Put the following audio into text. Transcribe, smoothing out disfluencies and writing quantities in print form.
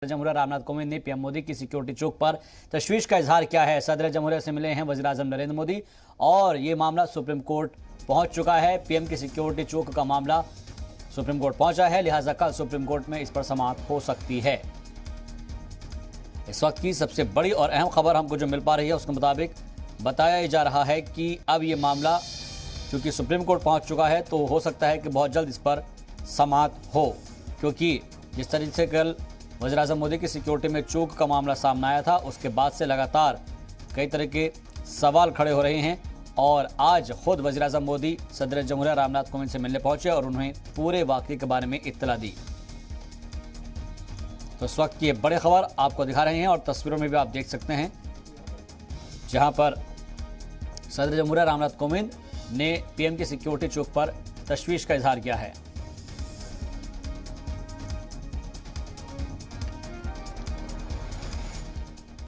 जमहूरिया रामनाथ कोविंद ने पीएम मोदी की सिक्योरिटी चौक पर तशवीश का इजहार किया है। सदर जमहूरिया से मिले हैं वज़ीर-ए-आज़म नरेंद्र मोदी और ये मामला सुप्रीम कोर्ट पहुंच चुका है। पीएम की सिक्योरिटी चौक का मामला सुप्रीम कोर्ट पहुंचा है, लिहाजा कल सुप्रीम कोर्ट में इस पर समाअत हो सकती है। इस वक्त की सबसे बड़ी और अहम खबर हमको जो मिल पा रही है उसके मुताबिक बताया जा रहा है कि अब ये मामला चूंकि सुप्रीम कोर्ट पहुंच चुका है तो हो सकता है कि बहुत जल्द इस पर समाअत हो, क्योंकि जिस तरीके से कल वज़ीर-ए-आज़म मोदी की सिक्योरिटी में चूक का मामला सामने आया था उसके बाद से लगातार कई तरह के सवाल खड़े हो रहे हैं और आज खुद वज़ीर-ए-आज़म मोदी सदर जमहूरिया रामनाथ कोविंद से मिलने पहुंचे और उन्हें पूरे वाक़ये के बारे में इत्तला दी। तो इस वक्त की ये बड़ी खबर आपको दिखा रहे हैं और तस्वीरों में भी आप देख सकते हैं जहां पर सदर जमहूरिया रामनाथ कोविंद ने पीएम की सिक्योरिटी चौक पर तशवीश का इजहार किया है।